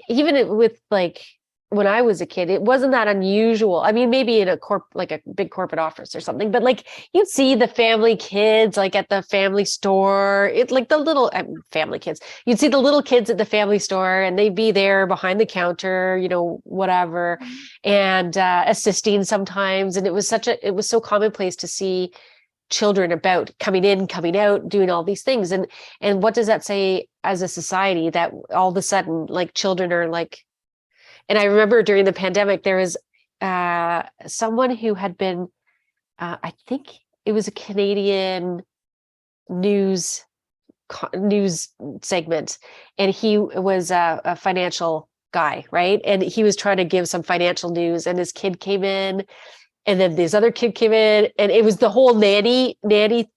Even with like when I was a kid, it wasn't that unusual. I mean, maybe in a like a big corporate office or something, but like you'd see the family kids like at the family store. It like the little family kids. You'd see the little kids at the family store, and they'd be there behind the counter, whatever, and assisting sometimes. And it was so commonplace to see children about coming in, coming out, doing all these things. And what does that say as a society, that all of a sudden like children are like. And I remember during the pandemic, there was someone who had been, I think it was a Canadian news segment, and he was a financial guy, right? And he was trying to give some financial news, and his kid came in, and then this other kid came in, and it was the whole nanny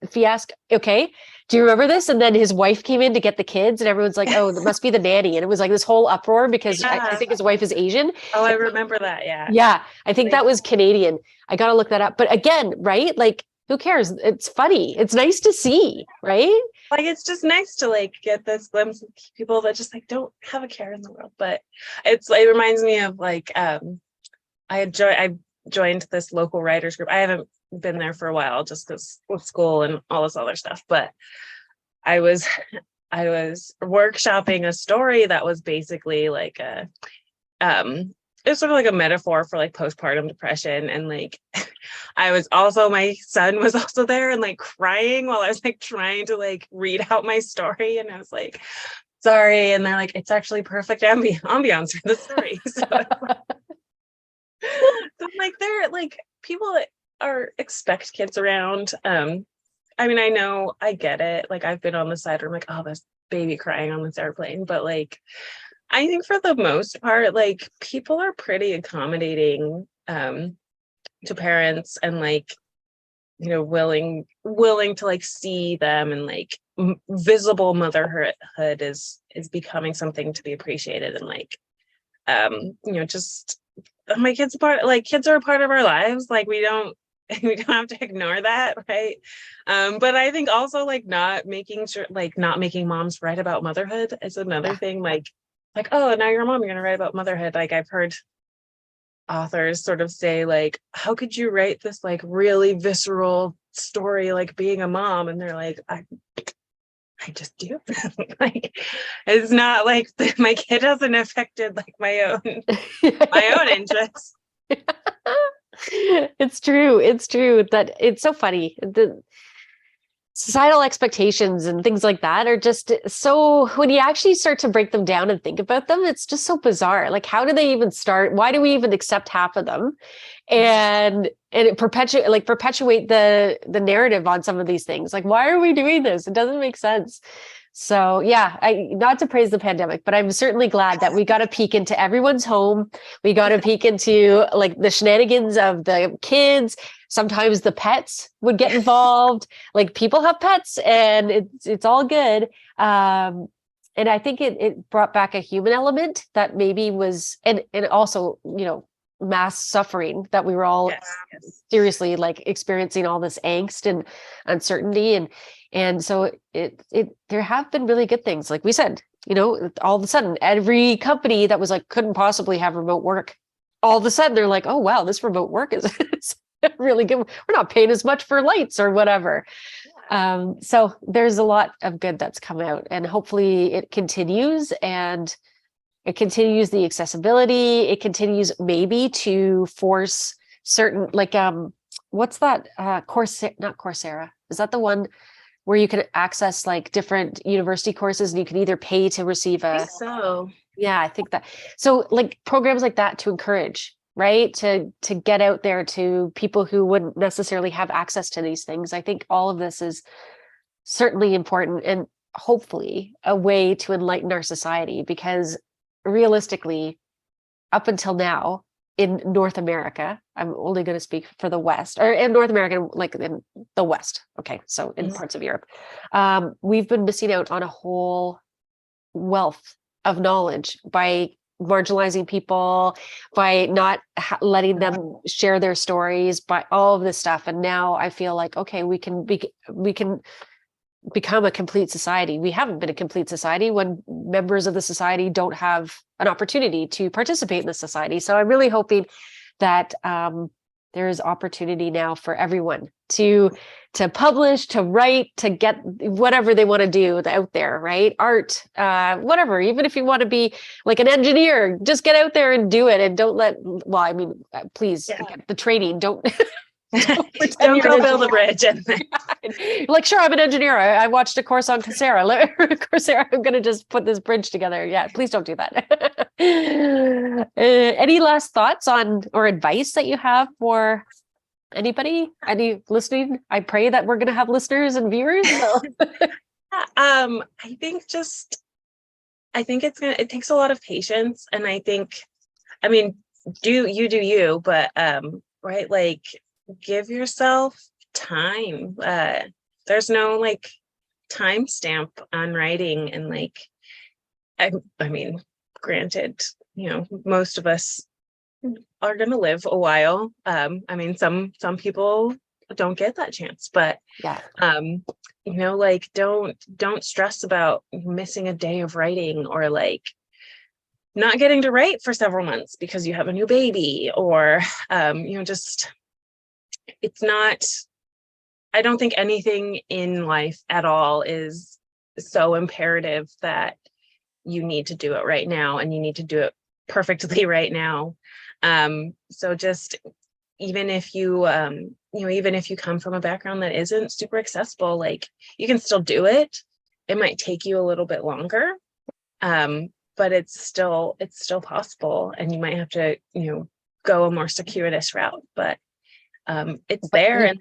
fiasco. Okay. Do you remember this? And then his wife came in to get the kids, and everyone's like, oh, it must be the nanny. And it was like this whole uproar because I think his wife is Asian. Oh, I remember that. Yeah. Yeah. I think that was Canadian. I got to look that up. But again, right? Like, who cares? It's funny. It's nice to see, right? Like, it's just nice to like get this glimpse of people that just like don't have a care in the world. But it reminds me of like, I joined this local writers group. I haven't been there for a while just because with school and all this other stuff, but I was workshopping a story that was basically like it's sort of like a metaphor for like postpartum depression. And like my son was also there and like crying while I was like trying to like read out my story, and I was like, sorry, and they're like, it's actually perfect ambiance for the story. So like they're like people that expect kids around. I mean, I know, I get it. Like I've been on the side where I'm like, oh, this baby crying on this airplane. But like, I think for the most part, like people are pretty accommodating to parents, and like, willing to like see them, and like visible motherhood is becoming something to be appreciated. And like, just my kids kids are a part of our lives. Like we don't have to ignore that, right? But I think also like not making moms write about motherhood is another thing. Like, oh, now you're a mom, you're gonna write about motherhood. Like I've heard authors sort of say like, how could you write this like really visceral story like being a mom? And they're like, I just do. Like it's not like my kid hasn't affected like my own interests. It's true that it's so funny. The societal expectations and things like that are just so, when you actually start to break them down and think about them, it's just so bizarre. Like, how do they even start? Why do we even accept half of them? And it perpetuate the narrative on some of these things. Like, why are we doing this? It doesn't make sense. So yeah, not to praise the pandemic, but I'm certainly glad that we got a peek into everyone's home. We got a peek into like the shenanigans of the kids. Sometimes the pets would get involved. Like people have pets, and it's all good. And I think it brought back a human element that maybe was, and also, mass suffering, that we were all seriously like experiencing all this angst and uncertainty. And so there have been really good things. Like we said, all of a sudden, every company that was like, couldn't possibly have remote work, all of a sudden they're like, oh, wow, this remote work is really good. We're not paying as much for lights or whatever. So there's a lot of good that's come out, and hopefully it continues, and it continues the accessibility. It continues maybe to force certain, like, what's that course? Not Coursera. Is that the one where you can access like different university courses, and you can either pay to receive I think so. Yeah, I think that. So like programs like that to encourage, right? To get out there to people who wouldn't necessarily have access to these things. I think all of this is certainly important, and hopefully a way to enlighten our society, because realistically, up until now in North America, I'm only going to speak for the West, or in North America, like in the West. Okay. So in parts of Europe, we've been missing out on a whole wealth of knowledge by marginalizing people, by not letting them share their stories, by all of this stuff. And now I feel like, okay, we can become a complete society. We haven't been a complete society when members of the society don't have an opportunity to participate in the society. So I'm really hoping that there is opportunity now for everyone to publish, to write, to get whatever they want to do out there, right? Art, whatever. Even if you want to be like an engineer, just get out there and do it, and don't let. Well, I mean, please get the training. Don't. Don't go build a bridge. Like, sure, I'm an engineer. I watched a course on Coursera. Coursera, I'm going to just put this bridge together. Yeah, please don't do that. Any last thoughts on or advice that you have for anybody? Any listening? I pray that we're going to have listeners and viewers. So. I think it takes a lot of patience, and I mean, do you, but right, like, give yourself time. There's no like timestamp on writing, and like, I mean, granted, most of us are going to live a while. I mean, some people don't get that chance, but yeah, like, don't stress about missing a day of writing, or like not getting to write for several months because you have a new baby, or just, it's not, I don't think anything in life at all is so imperative that you need to do it right now, and you need to do it perfectly right now. So just, even if you come from a background that isn't super accessible, like, you can still do it. It might take you a little bit longer, but it's still possible, and you might have to, go a more circuitous route, but it's there, and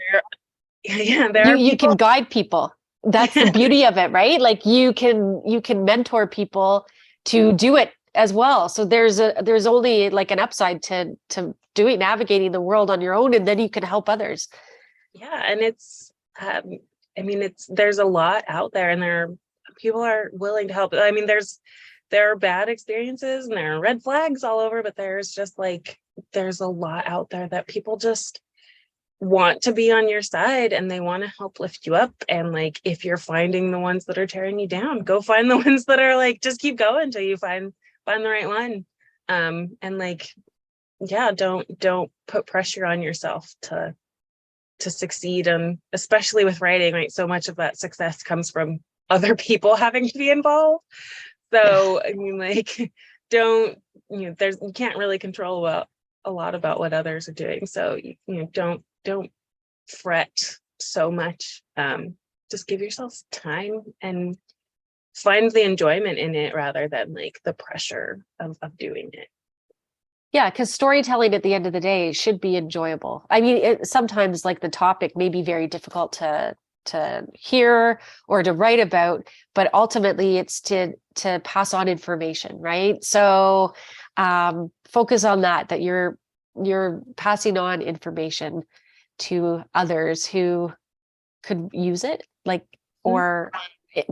you can guide people. That's the beauty of it, right? Like, you can mentor people to do it as well. So there's only like an upside to navigating the world on your own, and then you can help others. Yeah, and it's there's a lot out there, and people are willing to help. I mean, there are bad experiences and there are red flags all over, but there's a lot out there that people just want to be on your side, and they want to help lift you up. And like, if you're finding the ones that are tearing you down, go find the ones that are like, just keep going until you find the right one. And like, yeah, don't put pressure on yourself to succeed. And especially with writing, like, so much of that success comes from other people having to be involved. So I mean, like, you can't really control a lot about what others are doing. So don't fret so much. Just give yourself time and find the enjoyment in it, rather than like the pressure of doing it. Yeah, because storytelling at the end of the day should be enjoyable. I mean, sometimes like the topic may be very difficult to hear or to write about, but ultimately it's to pass on information, right? So focus on that you're passing on information to others who could use it, like, or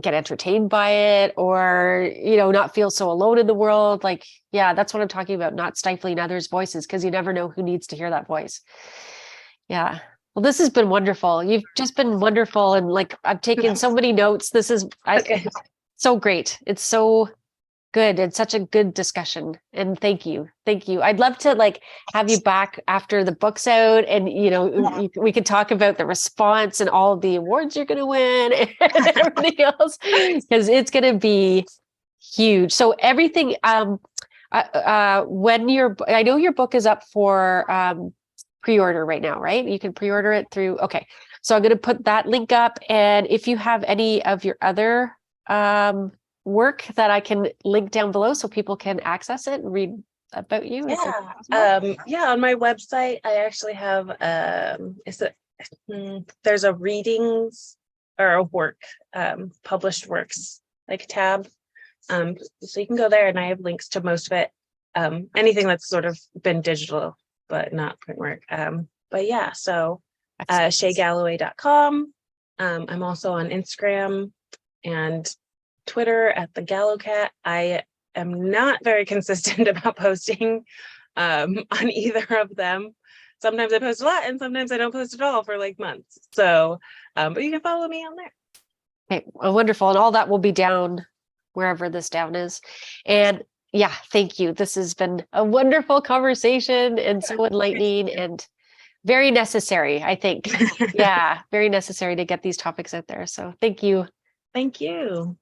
get entertained by it, or not feel so alone in the world. Like, yeah, that's what I'm talking about, not stifling others' voices, because you never know who needs to hear that voice. Yeah, well, this has been wonderful. You've just been wonderful, and like, I've taken so many notes. This is so great. It's so good, and such a good discussion, and thank you. I'd love to like have you back after the book's out, and we could talk about the response and all of the awards you're going to win and everything else, because it's going to be huge. So everything, when I know your book is up for pre-order right now, right? You can pre-order it through. Okay, so I'm going to put that link up, and if you have any of your other work that I can link down below so people can access it and read about you. On my website I actually have there's a readings or a work, published works, like, tab, so you can go there, and I have links to most of it, anything that's sort of been digital but not print work. But yeah, so shaygalloway.com. I'm also on Instagram and Twitter at the Gallo Cat. I am not very consistent about posting on either of them. Sometimes I post a lot, and sometimes I don't post at all for like months. So, but you can follow me on there. Okay, wonderful. And all that will be down wherever this down is. And yeah, thank you. This has been a wonderful conversation and so enlightening and very necessary, I think. Yeah, very necessary to get these topics out there. So thank you. Thank you.